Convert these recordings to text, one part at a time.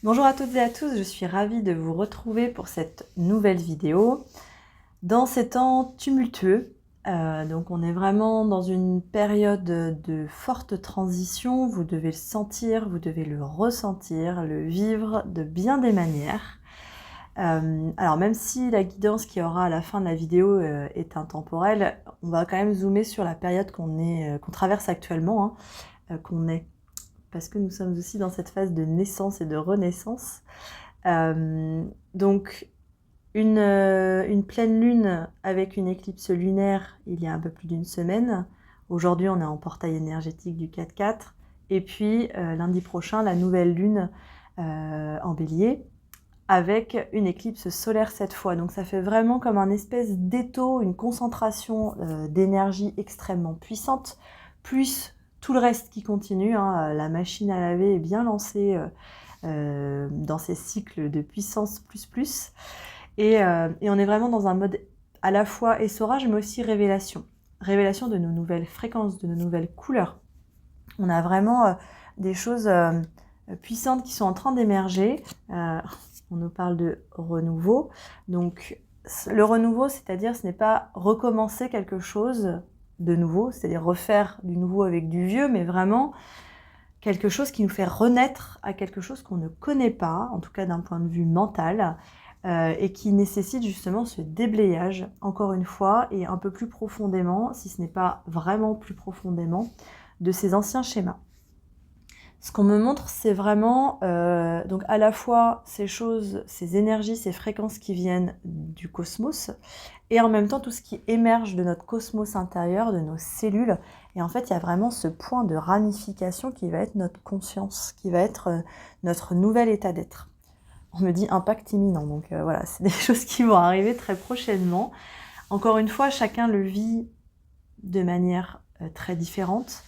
Bonjour à toutes et à tous, je suis ravie de vous retrouver pour cette nouvelle vidéo. Dans ces temps tumultueux, donc on est vraiment dans une période de forte transition, vous devez le sentir, vous devez le ressentir, le vivre de bien des manières. Alors même si la guidance qu'il y aura à la fin de la vidéo est intemporelle, on va quand même zoomer sur la période qu'on traverse actuellement, qu'on est. Parce que nous sommes aussi dans cette phase de naissance et de renaissance. Donc, une pleine lune avec une éclipse lunaire il y a un peu plus d'une semaine. Aujourd'hui, on est en portail énergétique du 4-4. Et puis, lundi prochain, la nouvelle lune en bélier avec une éclipse solaire cette fois. Donc, ça fait vraiment comme un espèce d'étau, une concentration d'énergie extrêmement puissante, plus tout le reste qui continue, la machine à laver est bien lancée dans ces cycles de puissance plus. Et on est vraiment dans un mode à la fois essorage, mais aussi révélation. Révélation de nos nouvelles fréquences, de nos nouvelles couleurs. On a vraiment des choses puissantes qui sont en train d'émerger. On nous parle de renouveau. Donc, le renouveau, c'est-à-dire ce n'est pas recommencer quelque chose de nouveau, c'est-à-dire refaire du nouveau avec du vieux, mais vraiment quelque chose qui nous fait renaître à quelque chose qu'on ne connaît pas, en tout cas d'un point de vue mental, et qui nécessite justement ce déblayage, encore une fois, et un peu plus profondément, si ce n'est pas vraiment plus profondément, de ces anciens schémas. Ce qu'on me montre, c'est vraiment donc à la fois ces choses, ces énergies, ces fréquences qui viennent du cosmos, et en même temps tout ce qui émerge de notre cosmos intérieur, de nos cellules. Et en fait, il y a vraiment ce point de ramification qui va être notre conscience, qui va être notre nouvel état d'être. On me dit impact imminent, donc voilà, c'est des choses qui vont arriver très prochainement. Encore une fois, chacun le vit de manière très différente.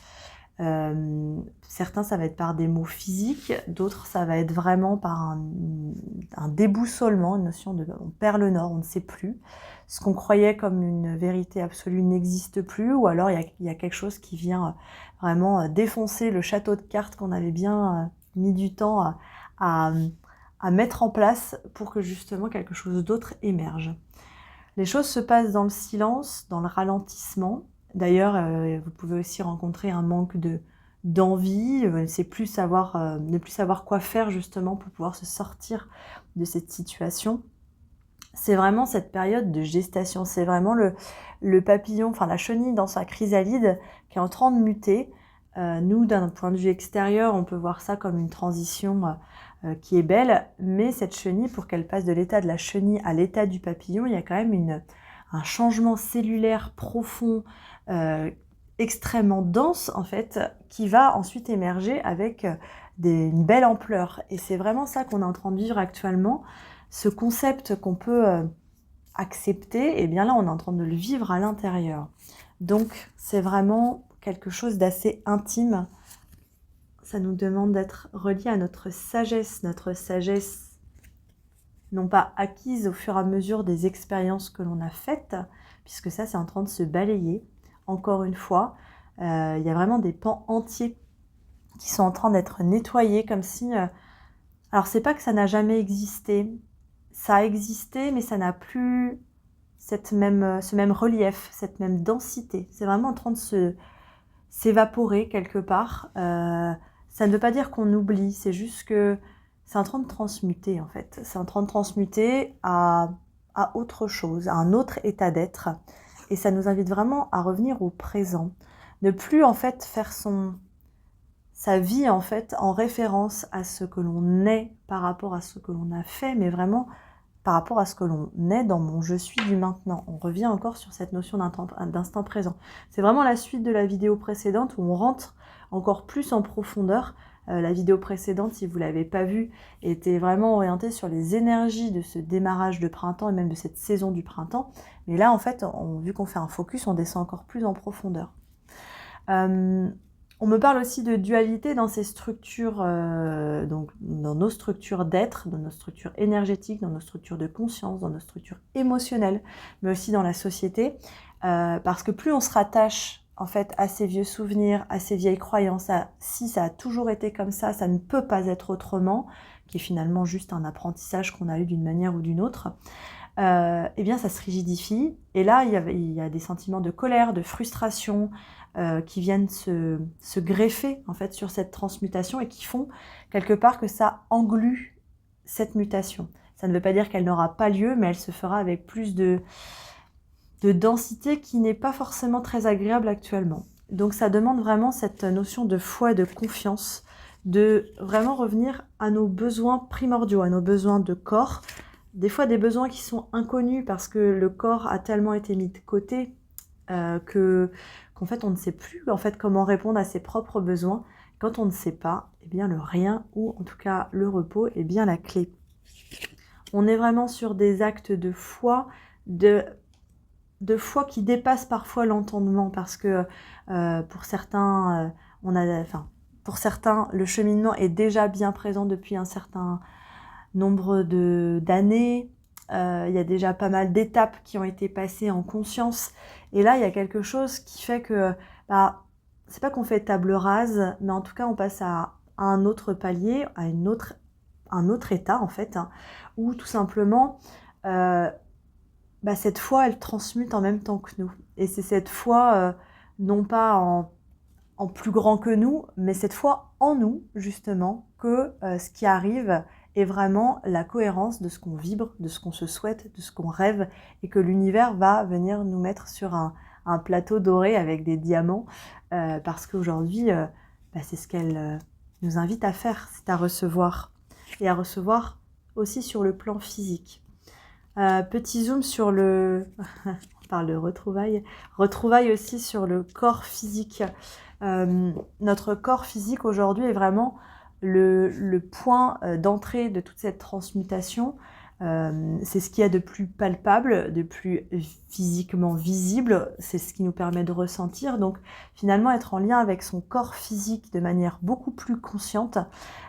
Certains, ça va être par des mots physiques, d'autres, ça va être vraiment par un déboussolement, une notion de on perd le nord, on ne sait plus. Ce qu'on croyait comme une vérité absolue n'existe plus, ou alors il y a quelque chose qui vient vraiment défoncer le château de cartes qu'on avait bien mis du temps à mettre en place pour que justement quelque chose d'autre émerge. Les choses se passent dans le silence, dans le ralentissement. D'ailleurs, vous pouvez aussi rencontrer un manque d'envie, ne plus savoir quoi faire justement pour pouvoir se sortir de cette situation. C'est vraiment cette période de gestation, c'est vraiment le papillon, enfin la chenille dans sa chrysalide qui est en train de muter. Nous, d'un point de vue extérieur, on peut voir ça comme une transition qui est belle, mais cette chenille, pour qu'elle passe de l'état de la chenille à l'état du papillon, il y a quand même un changement cellulaire profond, extrêmement dense en fait, qui va ensuite émerger avec une belle ampleur. Et c'est vraiment ça qu'on est en train de vivre actuellement, ce concept qu'on peut accepter, et bien là on est en train de le vivre à l'intérieur. Donc c'est vraiment quelque chose d'assez intime. Ça nous demande d'être relié à notre sagesse non pas acquise au fur et à mesure des expériences que l'on a faites, puisque ça c'est en train de se balayer. Encore une fois, il y a vraiment des pans entiers qui sont en train d'être nettoyés, comme si... alors c'est pas que ça n'a jamais existé, ça a existé, mais ça n'a plus ce même relief, cette même densité. C'est vraiment en train de s'évaporer quelque part. Ça ne veut pas dire qu'on oublie, c'est juste que c'est en train de transmuter en fait. C'est en train de transmuter à autre chose, à un autre état d'être. Et ça nous invite vraiment à revenir au présent. Ne plus en fait faire sa vie en fait en référence à ce que l'on est par rapport à ce que l'on a fait, mais vraiment par rapport à ce que l'on est dans mon je suis du maintenant. On revient encore sur cette notion d'instant présent. C'est vraiment la suite de la vidéo précédente où on rentre encore plus en profondeur. La vidéo précédente, si vous ne l'avez pas vue, était vraiment orientée sur les énergies de ce démarrage de printemps et même de cette saison du printemps. Mais là, en fait, vu qu'on fait un focus, on descend encore plus en profondeur. On me parle aussi de dualité dans ces structures, donc dans nos structures d'être, dans nos structures énergétiques, dans nos structures de conscience, dans nos structures émotionnelles, mais aussi dans la société, parce que plus on se rattache en fait à ses vieux souvenirs, à ses vieilles croyances, si ça a toujours été comme ça ne peut pas être autrement, qui est finalement juste un apprentissage qu'on a eu d'une manière ou d'une autre, eh bien ça se rigidifie. Et là, il y a des sentiments de colère, de frustration qui viennent se greffer en fait sur cette transmutation et qui font quelque part que ça englue cette mutation. Ça ne veut pas dire qu'elle n'aura pas lieu, mais elle se fera avec plus de densité qui n'est pas forcément très agréable actuellement. Donc ça demande vraiment cette notion de foi et de confiance, de vraiment revenir à nos besoins primordiaux, à nos besoins de corps, des fois des besoins qui sont inconnus parce que le corps a tellement été mis de côté qu'en fait on ne sait plus en fait comment répondre à ses propres besoins. Quand on ne sait pas, eh bien le rien, ou en tout cas le repos, est bien la clé. On est vraiment sur des actes de foi, de foi qui dépassent parfois l'entendement, parce que pour certains, pour certains, le cheminement est déjà bien présent depuis un certain nombre d'années. Il y a déjà pas mal d'étapes qui ont été passées en conscience. Et là, il y a quelque chose qui fait que, c'est pas qu'on fait table rase, mais en tout cas, on passe à un autre palier, à un autre état, en fait, hein, où tout simplement, cette foi, elle transmute en même temps que nous. Et c'est cette foi, non pas en plus grand que nous, mais cette foi en nous, justement, que ce qui arrive est vraiment la cohérence de ce qu'on vibre, de ce qu'on se souhaite, de ce qu'on rêve, et que l'univers va venir nous mettre sur un plateau doré avec des diamants, parce qu'aujourd'hui, c'est ce qu'elle nous invite à faire, c'est à recevoir, et à recevoir aussi sur le plan physique. Petit zoom sur le... on parle de retrouvailles. Retrouvailles aussi sur le corps physique. Notre corps physique aujourd'hui est vraiment le point d'entrée de toute cette transmutation. C'est ce qu'il y a de plus palpable, de plus physiquement visible. C'est ce qui nous permet de ressentir. Donc finalement, être en lien avec son corps physique de manière beaucoup plus consciente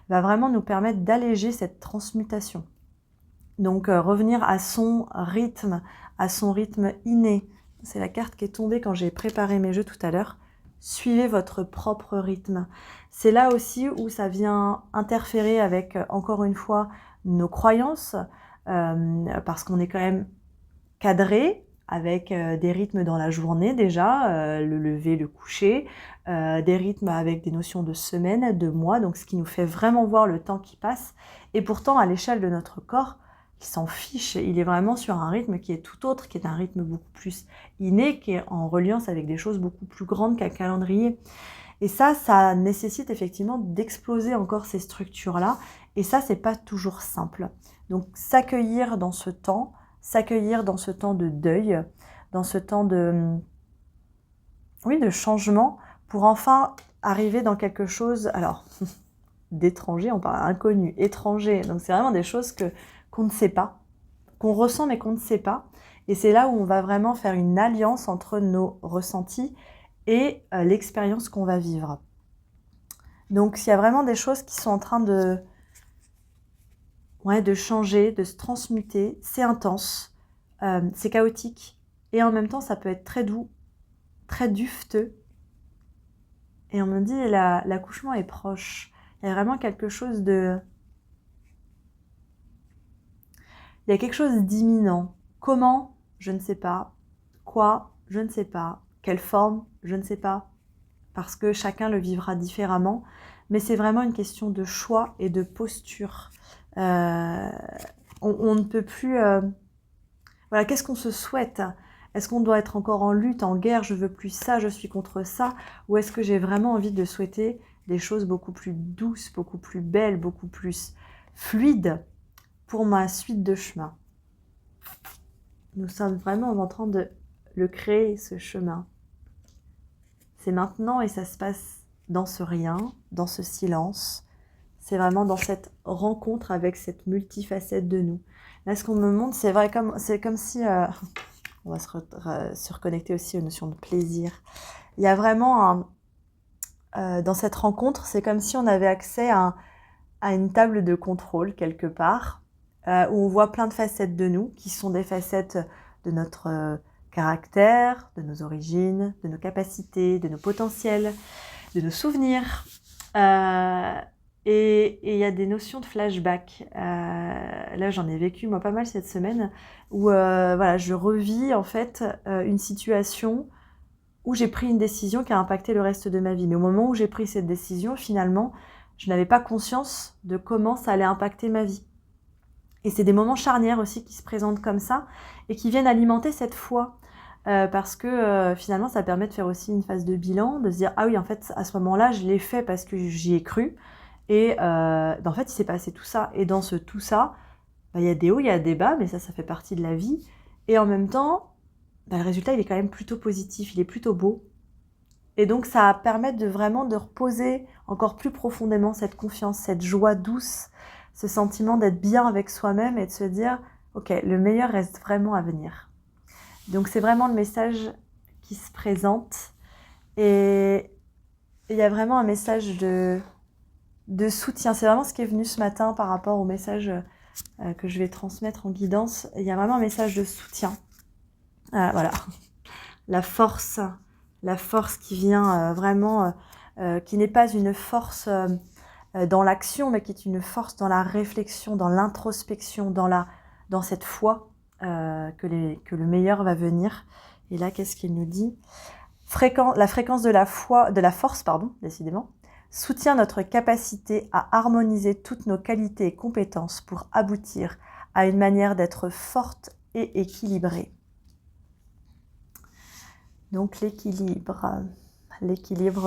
va vraiment nous permettre d'alléger cette transmutation. Donc revenir à son rythme inné. C'est la carte qui est tombée quand j'ai préparé mes jeux tout à l'heure. Suivez votre propre rythme. C'est là aussi où ça vient interférer avec, encore une fois, nos croyances, parce qu'on est quand même cadré avec des rythmes dans la journée déjà, le lever, le coucher, des rythmes avec des notions de semaine, de mois, donc ce qui nous fait vraiment voir le temps qui passe. Et pourtant, à l'échelle de notre corps, il s'en fiche, il est vraiment sur un rythme qui est tout autre, qui est un rythme beaucoup plus inné, qui est en reliance avec des choses beaucoup plus grandes qu'un calendrier. Et ça nécessite effectivement d'exploser encore ces structures-là, et ça, c'est pas toujours simple. Donc s'accueillir dans ce temps de deuil, dans ce temps de changement, pour enfin arriver dans quelque chose, alors, d'étranger, on parle inconnu, étranger, donc c'est vraiment des choses qu'on ne sait pas, qu'on ressent mais qu'on ne sait pas. Et c'est là où on va vraiment faire une alliance entre nos ressentis et l'expérience qu'on va vivre. Donc s'il y a vraiment des choses qui sont en train de changer, de se transmuter, c'est intense, c'est chaotique, et en même temps ça peut être très doux, très dufteux. Et on me dit l'accouchement est proche. Il y a vraiment quelque chose de... Il y a quelque chose d'imminent. Comment? Je ne sais pas. Quoi? Je ne sais pas. Quelle forme? Je ne sais pas. Parce que chacun le vivra différemment. Mais c'est vraiment une question de choix et de posture. On ne peut plus... Voilà, qu'est-ce qu'on se souhaite? Est-ce qu'on doit être encore en lutte, en guerre? Je veux plus ça, je suis contre ça. Ou est-ce que j'ai vraiment envie de souhaiter des choses beaucoup plus douces, beaucoup plus belles, beaucoup plus fluides pour ma suite de chemin? Nous sommes vraiment en train de le créer, ce chemin. C'est maintenant et ça se passe dans ce rien, dans ce silence. C'est vraiment dans cette rencontre avec cette multifacette de nous. Là, ce qu'on me montre, c'est comme si... on va se reconnecter aussi aux notions de plaisir. Il y a vraiment dans cette rencontre, c'est comme si on avait accès à une table de contrôle quelque part, où on voit plein de facettes de nous, qui sont des facettes de notre caractère, de nos origines, de nos capacités, de nos potentiels, de nos souvenirs. Et il y a des notions de flashback. Là, j'en ai vécu moi pas mal cette semaine où voilà, je revis en fait une situation où j'ai pris une décision qui a impacté le reste de ma vie. Mais au moment où j'ai pris cette décision, finalement, je n'avais pas conscience de comment ça allait impacter ma vie. Et c'est des moments charnières aussi qui se présentent comme ça et qui viennent alimenter cette foi. Parce que finalement, ça permet de faire aussi une phase de bilan, de se dire « Ah oui, en fait, à ce moment-là, je l'ai fait parce que j'y ai cru. » Et en fait, il s'est passé tout ça. Et dans ce tout ça, il y a des hauts, il y a des bas, mais ça fait partie de la vie. Et en même temps, le résultat, il est quand même plutôt positif, il est plutôt beau. Et donc, ça permet de vraiment de reposer encore plus profondément cette confiance, cette joie douce, ce sentiment d'être bien avec soi-même et de se dire « Ok, le meilleur reste vraiment à venir ». Donc, c'est vraiment le message qui se présente. Et il y a vraiment un message de soutien. C'est vraiment ce qui est venu ce matin par rapport au message que je vais transmettre en guidance. Il y a vraiment un message de soutien. Voilà. La force qui vient vraiment, qui n'est pas une force dans l'action, mais qui est une force dans la réflexion, dans l'introspection, dans cette foi que le meilleur va venir. Et là, qu'est-ce qu'il nous dit ? La fréquence de la force, décidément, soutient notre capacité à harmoniser toutes nos qualités et compétences pour aboutir à une manière d'être forte et équilibrée. Donc l'équilibre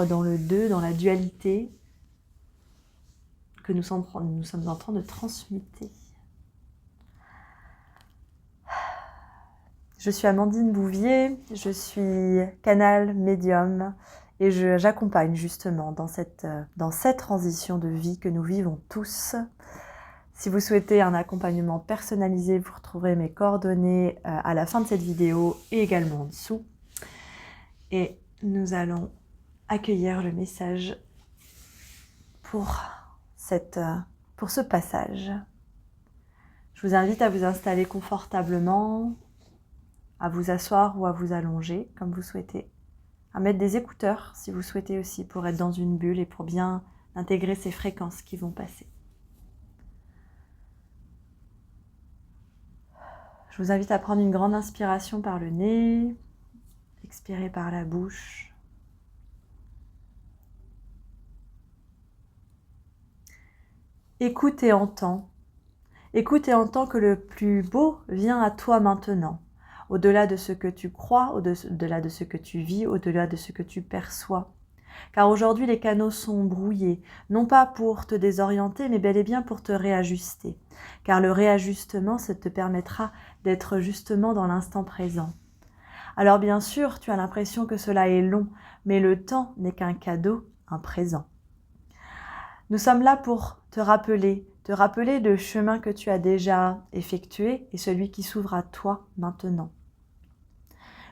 dans le deux, dans la dualité que nous sommes en train de transmuter. Je suis Amandine Bouvier, je suis canal médium et j'accompagne justement dans cette transition de vie que nous vivons tous. Si vous souhaitez un accompagnement personnalisé, vous retrouverez mes coordonnées à la fin de cette vidéo et également en dessous. Et nous allons accueillir le message pour ce passage. Je vous invite à vous installer confortablement, à vous asseoir ou à vous allonger, comme vous souhaitez. À mettre des écouteurs, si vous souhaitez aussi, pour être dans une bulle et pour bien intégrer ces fréquences qui vont passer. Je vous invite à prendre une grande inspiration par le nez, expirer par la bouche. Écoute et entends. Écoute et entends que le plus beau vient à toi maintenant. Au-delà de ce que tu crois, au-delà de ce que tu vis, au-delà de ce que tu perçois. Car aujourd'hui, les canaux sont brouillés, non pas pour te désorienter, mais bel et bien pour te réajuster. Car le réajustement, ça te permettra d'être justement dans l'instant présent. Alors bien sûr, tu as l'impression que cela est long, mais le temps n'est qu'un cadeau, un présent. Nous sommes là pour te rappeler le chemin que tu as déjà effectué et celui qui s'ouvre à toi maintenant.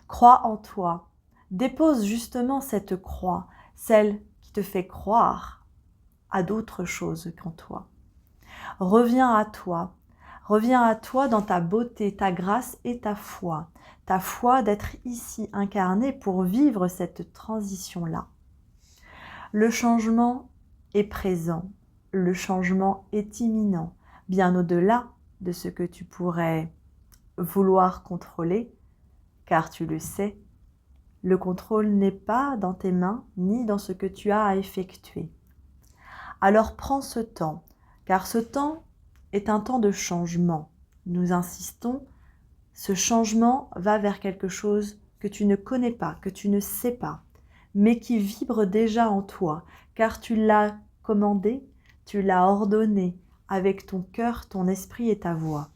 Crois en toi, dépose justement cette croix, celle qui te fait croire à d'autres choses qu'en toi. Reviens à toi dans ta beauté, ta grâce et ta foi d'être ici incarné pour vivre cette transition-là. Le changement est présent, le changement est imminent, bien au-delà de ce que tu pourrais vouloir contrôler, car tu le sais, le contrôle n'est pas dans tes mains ni dans ce que tu as à effectuer. Alors prends ce temps, car ce temps est un temps de changement. Nous insistons, ce changement va vers quelque chose que tu ne connais pas, que tu ne sais pas, mais qui vibre déjà en toi, car tu l'as commandé, tu l'as ordonné avec ton cœur, ton esprit et ta voix.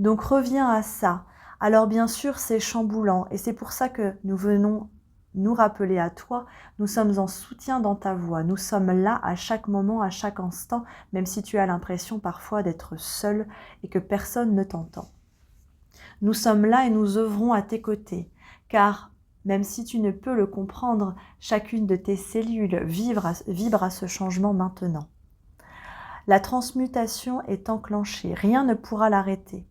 Donc reviens à ça. Alors bien sûr, c'est chamboulant et c'est pour ça que nous venons nous rappeler à toi, nous sommes en soutien dans ta voix, nous sommes là à chaque moment, à chaque instant, même si tu as l'impression parfois d'être seul et que personne ne t'entend. Nous sommes là et nous œuvrons à tes côtés, car même si tu ne peux le comprendre, chacune de tes cellules vibre à ce changement maintenant. La transmutation est enclenchée, rien ne pourra l'arrêter.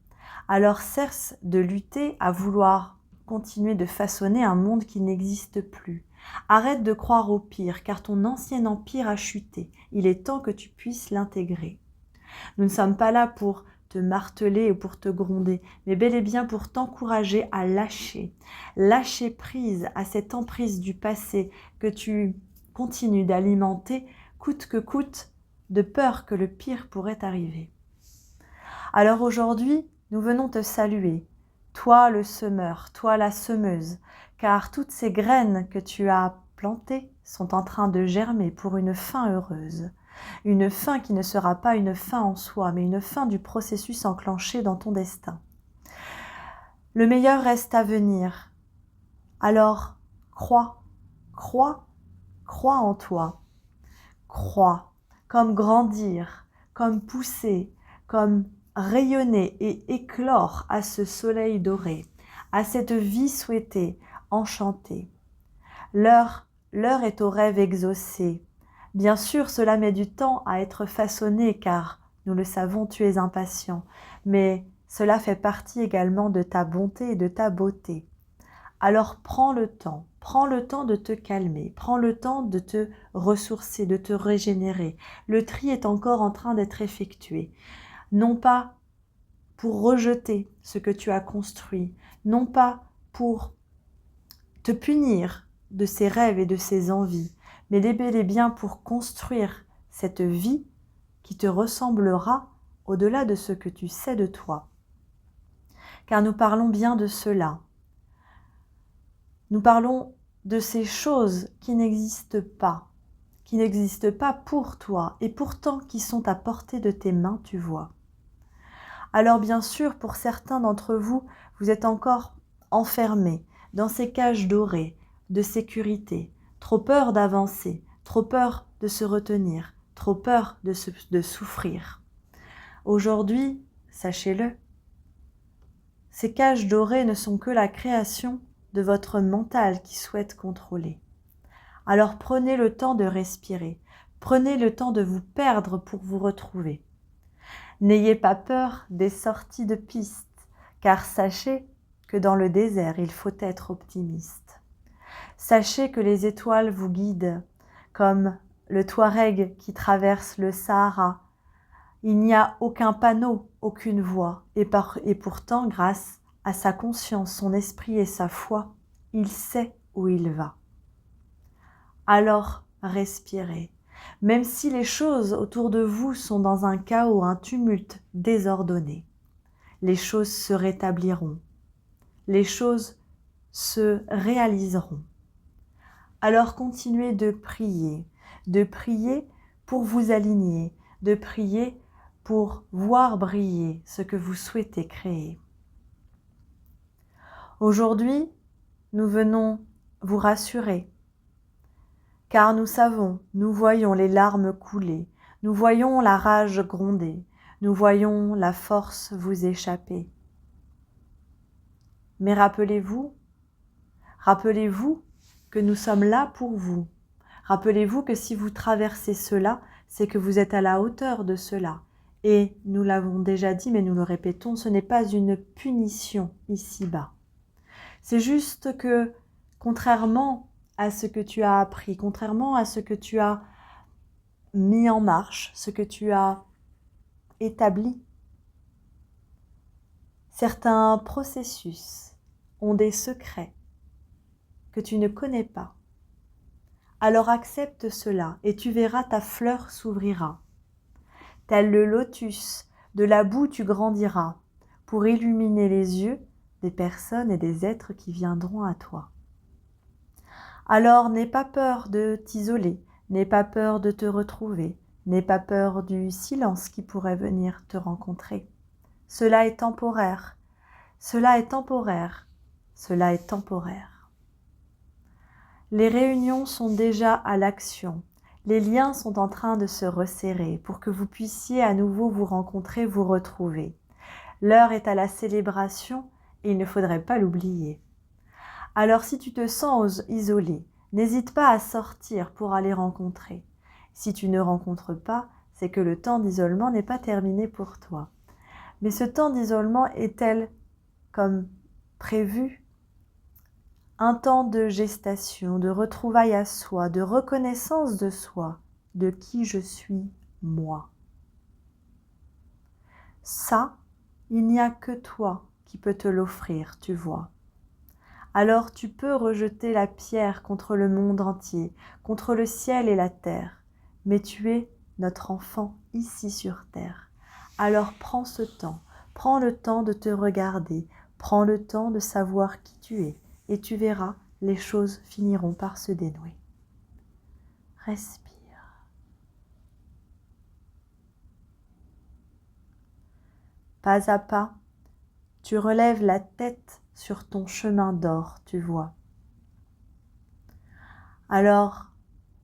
Alors cesse de lutter à vouloir continuer de façonner un monde qui n'existe plus. Arrête de croire au pire, car ton ancien empire a chuté. Il est temps que tu puisses l'intégrer. Nous ne sommes pas là pour te marteler ou pour te gronder, mais bel et bien pour t'encourager à lâcher. Lâcher prise à cette emprise du passé que tu continues d'alimenter, coûte que coûte, de peur que le pire pourrait arriver. Alors aujourd'hui, nous venons te saluer, toi le semeur, toi la semeuse, car toutes ces graines que tu as plantées sont en train de germer pour une fin heureuse. Une fin qui ne sera pas une fin en soi, mais une fin du processus enclenché dans ton destin. Le meilleur reste à venir. Alors, crois, crois, crois en toi. Crois, comme grandir, comme pousser, comme rayonner et éclore à ce soleil doré, à cette vie souhaitée, enchantée. L'heure est au rêve exaucé. Bien sûr, cela met du temps à être façonné car, nous le savons, tu es impatient, mais cela fait partie également de ta bonté et de ta beauté. Alors prends le temps de te calmer, prends le temps de te ressourcer, de te régénérer. Le tri est encore en train d'être effectué, non pas pour rejeter ce que tu as construit, non pas pour te punir de ces rêves et de ces envies, mais bel et bien pour construire cette vie qui te ressemblera au-delà de ce que tu sais de toi. Car nous parlons bien de cela. Nous parlons de ces choses qui n'existent pas pour toi et pourtant qui sont à portée de tes mains, tu vois. Alors bien sûr, pour certains d'entre vous, vous êtes encore enfermés dans ces cages dorées de sécurité, trop peur d'avancer, trop peur de se retenir, trop peur de souffrir. Aujourd'hui, sachez-le, ces cages dorées ne sont que la création de votre mental qui souhaite contrôler. Alors prenez le temps de respirer, prenez le temps de vous perdre pour vous retrouver. N'ayez pas peur des sorties de piste, car sachez que dans le désert, il faut être optimiste. Sachez que les étoiles vous guident, comme le Touareg qui traverse le Sahara. Il n'y a aucun panneau, aucune voie, et pourtant, grâce à sa conscience, son esprit et sa foi, il sait où il va. Alors, respirez. Même si les choses autour de vous sont dans un chaos, un tumulte désordonné, les choses se rétabliront, les choses se réaliseront. Alors continuez de prier pour vous aligner, de prier pour voir briller ce que vous souhaitez créer. Aujourd'hui, nous venons vous rassurer, car nous savons, nous voyons les larmes couler, nous voyons la rage gronder, nous voyons la force vous échapper. Mais rappelez-vous que nous sommes là pour vous. Rappelez-vous que si vous traversez cela, c'est que vous êtes à la hauteur de cela. Et nous l'avons déjà dit, mais nous le répétons, ce n'est pas une punition ici-bas. C'est juste que, contrairement à ce que tu as appris, contrairement à ce que tu as mis en marche, ce que tu as établi, certains processus ont des secrets que tu ne connais pas. Alors accepte cela et tu verras ta fleur s'ouvrira. Tel le lotus, de la boue tu grandiras pour illuminer les yeux des personnes et des êtres qui viendront à toi. Alors n'aie pas peur de t'isoler, n'aie pas peur de te retrouver, n'aie pas peur du silence qui pourrait venir te rencontrer. Cela est temporaire, cela est temporaire, cela est temporaire. Les réunions sont déjà à l'action, les liens sont en train de se resserrer pour que vous puissiez à nouveau vous rencontrer, vous retrouver. L'heure est à la célébration et il ne faudrait pas l'oublier. Alors si tu te sens isolé, n'hésite pas à sortir pour aller rencontrer. Si tu ne rencontres pas, c'est que le temps d'isolement n'est pas terminé pour toi. Mais ce temps d'isolement est tel comme prévu un temps de gestation, de retrouvailles à soi, de reconnaissance de soi, de qui je suis, moi. Ça, il n'y a que toi qui peux te l'offrir, tu vois. Alors tu peux rejeter la pierre contre le monde entier, contre le ciel et la terre, mais tu es notre enfant ici sur terre. Alors prends ce temps, prends le temps de te regarder, prends le temps de savoir qui tu es, et tu verras, les choses finiront par se dénouer. Respire. Pas à pas, tu relèves la tête sur ton chemin d'or, tu vois. Alors,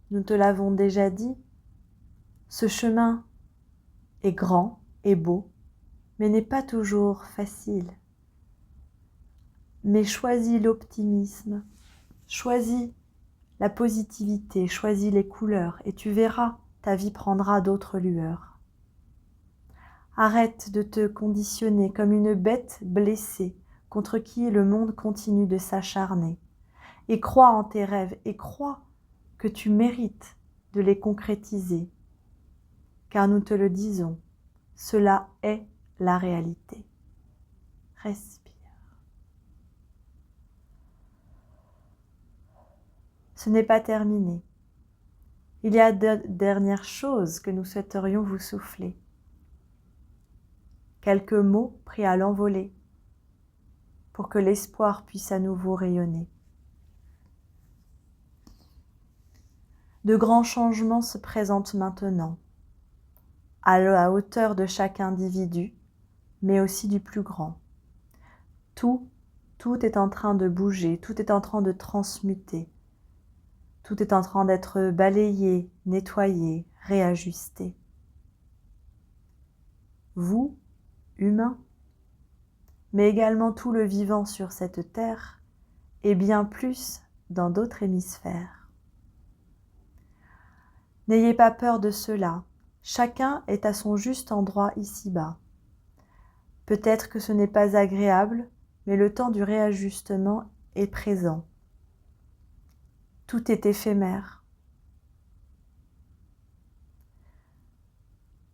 nous te l'avons déjà dit, ce chemin est grand et beau, mais n'est pas toujours facile. Mais choisis l'optimisme, choisis la positivité, choisis les couleurs et tu verras, ta vie prendra d'autres lueurs. Arrête de te conditionner comme une bête blessée contre qui le monde continue de s'acharner. Et crois en tes rêves et crois que tu mérites de les concrétiser. Car nous te le disons, cela est la réalité. Respire. Ce n'est pas terminé. Il y a de dernières choses que nous souhaiterions vous souffler. Quelques mots pris à l'envolée pour que l'espoir puisse à nouveau rayonner. De grands changements se présentent maintenant, à la hauteur de chaque individu, mais aussi du plus grand. Tout est en train de bouger, tout est en train de transmuter. Tout est en train d'être balayé, nettoyé, réajusté. Vous, humains, mais également tout le vivant sur cette terre, et bien plus dans d'autres hémisphères. N'ayez pas peur de cela, chacun est à son juste endroit ici-bas. Peut-être que ce n'est pas agréable, mais le temps du réajustement est présent. Tout est éphémère.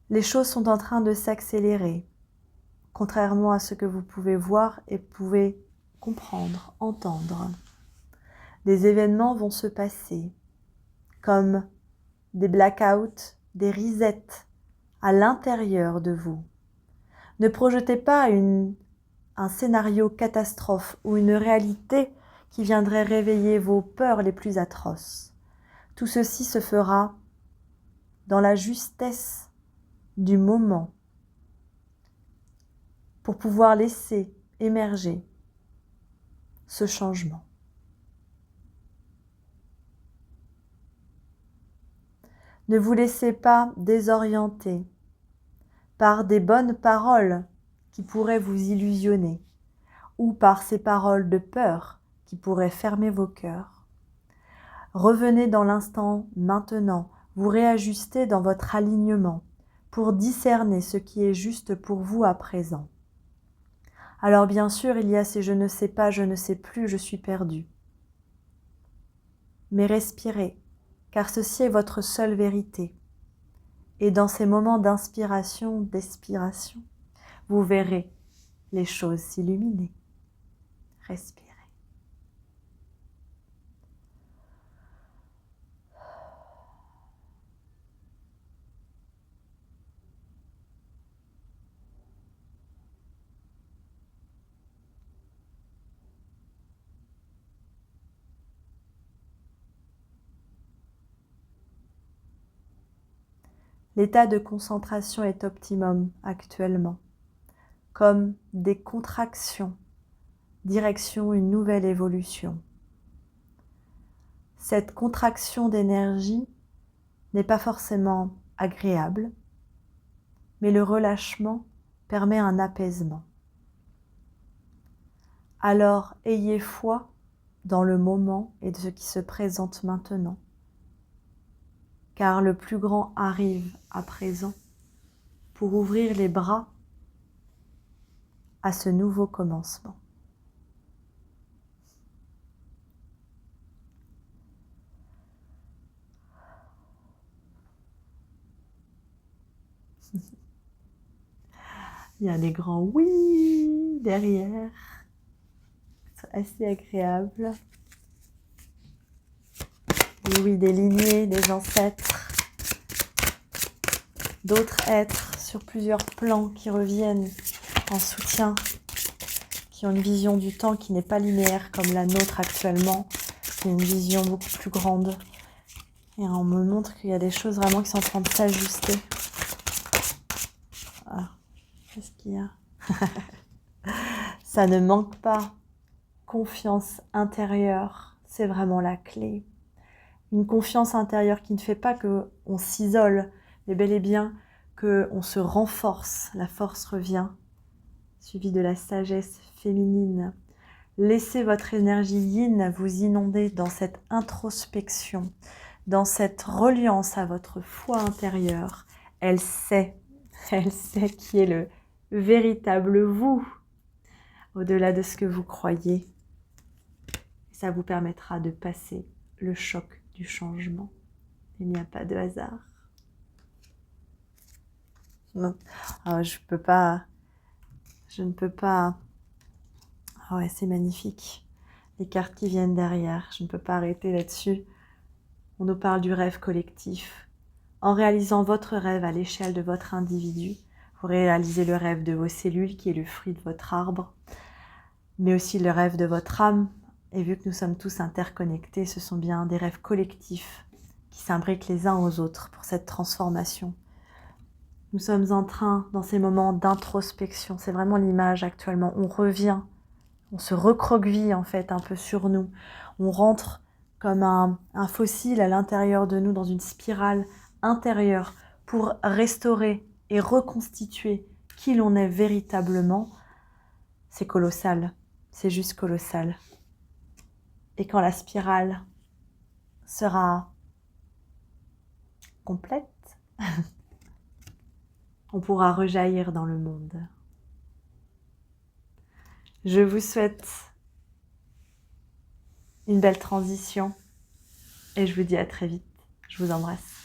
Les choses sont en train de s'accélérer, contrairement à ce que vous pouvez voir et pouvez comprendre, entendre. Des événements vont se passer, comme des blackouts, des resets à l'intérieur de vous. Ne projetez pas un scénario catastrophe ou une réalité qui viendrait réveiller vos peurs les plus atroces. Tout ceci se fera dans la justesse du moment pour pouvoir laisser émerger ce changement. Ne vous laissez pas désorienter par des bonnes paroles qui pourraient vous illusionner ou par ces paroles de peur qui pourraient fermer vos cœurs. Revenez dans l'instant maintenant, vous réajustez dans votre alignement pour discerner ce qui est juste pour vous à présent. Alors bien sûr, il y a ces je ne sais pas, je ne sais plus, je suis perdu. Mais respirez, car ceci est votre seule vérité. Et dans ces moments d'inspiration, d'expiration, vous verrez les choses s'illuminer. Respirez. L'état de concentration est optimum actuellement, comme des contractions, direction une nouvelle évolution. Cette contraction d'énergie n'est pas forcément agréable, mais le relâchement permet un apaisement. Alors ayez foi dans le moment et de ce qui se présente maintenant, car le plus grand arrive à présent pour ouvrir les bras à ce nouveau commencement. Il y a des grands oui derrière. C'est assez agréable. Les oui des lignées, des ancêtres. D'autres êtres sur plusieurs plans qui reviennent en soutien, qui ont une vision du temps qui n'est pas linéaire comme la nôtre actuellement, qui a une vision beaucoup plus grande. Et on me montre qu'il y a des choses vraiment qui sont en train de s'ajuster. Ah, qu'est-ce qu'il y a? Ça ne manque pas. Confiance intérieure, c'est vraiment la clé. Une confiance intérieure qui ne fait pas qu'on s'isole, mais bel et bien qu'on se renforce. La force revient, suivie de la sagesse féminine. Laissez votre énergie yin vous inonder dans cette introspection, dans cette reliance à votre foi intérieure. Elle sait qui est le véritable vous, au-delà de ce que vous croyez. Ça vous permettra de passer le choc du changement. Il n'y a pas de hasard. Non. Alors, je ne peux pas. Ah ouais, c'est magnifique. Les cartes qui viennent derrière, je ne peux pas arrêter là-dessus. On nous parle du rêve collectif. En réalisant votre rêve à l'échelle de votre individu, vous réalisez le rêve de vos cellules qui est le fruit de votre arbre, mais aussi le rêve de votre âme. Et vu que nous sommes tous interconnectés, ce sont bien des rêves collectifs qui s'imbriquent les uns aux autres pour cette transformation. Nous sommes en train, dans ces moments d'introspection, c'est vraiment l'image actuellement, on revient, on se recroqueville en fait un peu sur nous, on rentre comme un fossile à l'intérieur de nous dans une spirale intérieure pour restaurer et reconstituer qui l'on est véritablement. C'est colossal, c'est juste colossal. Et quand la spirale sera complète, on pourra rejaillir dans le monde. Je vous souhaite une belle transition et je vous dis à très vite. Je vous embrasse.